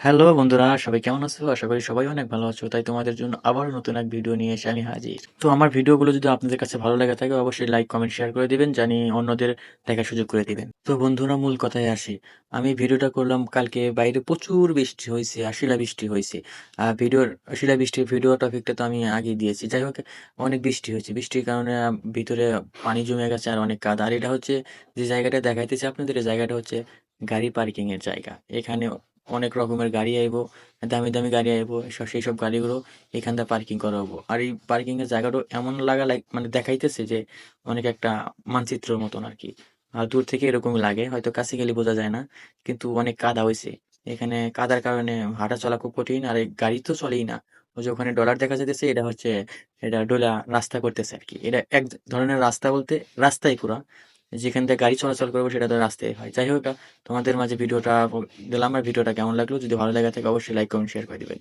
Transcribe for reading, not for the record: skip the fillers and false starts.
Hello বন্ধুরা, সবাই কেমন আছো? আশা করি সবাই অনেক ভালো আছো। তাই তোমাদের জন্য আবারও নতুন এক ভিডিও নিয়ে এসে আমি হাজির। তো আমার ভিডিওগুলো যদি আপনাদের কাছে ভালো লেগে থাকে অবশ্যই লাইক, কমেন্ট, শেয়ার করে দিবেন, জানি অন্যদের দেখার সুযোগ করে দিবেন। তো বন্ধুরা, মূল কথায় আসি। আমি ভিডিওটা করলাম কালকে, বাইরে প্রচুর বৃষ্টি হয়েছে, শিলা বৃষ্টি হয়েছে। শিলা বৃষ্টির ভিডিও টপিকটা তো আমি আগেই দিয়েছি। যাই হোক, অনেক বৃষ্টি হয়েছে। বৃষ্টির কারণে ভিতরে পানি জমে গেছে আর অনেক কাদা। আর এটা হচ্ছে যে জায়গাটা দেখাইতেছে আপনাদের, এই জায়গাটা হচ্ছে গাড়ি পার্কিং এর জায়গা। এখানে অনেক রকমের গাড়ি আইবো, দামি দামি গাড়ি আইবো, সেই সব গাড়িগুলো এখান থেকে পার্কিং করা হবো। আর এই পার্কিং এর জায়গাটা এমন লাগা মানে দেখাইতেছে যে অনেক একটা মানচিত্রের মতন আর কি। আর দূর থেকে এরকম লাগে, হয়তো কাছে গেলে বোঝা যায় না। কিন্তু অনেক কাদা হয়েছে এখানে। কাদার কারণে হাঁটা চলা খুব কঠিন, আর এই গাড়ি তো চলেই না। ওই যে ওখানে ডলার দেখা যাইতেছে, এটা হচ্ছে, এটা ডোলা রাস্তা করতেছে আর কি। এটা এক ধরনের রাস্তা, বলতে রাস্তাই পুরা, যেখান থেকে গাড়ি চলাচল করবো সেটা তো রাস্তায় হয়। যাই হোক, তোমাদের মাঝে ভিডিওটা দিলাম। আর ভিডিওটা কেমন লাগলো, যদি ভালো লাগে থাকে অবশ্যই লাইক, কমেন্ট, শেয়ার করে দিবেন।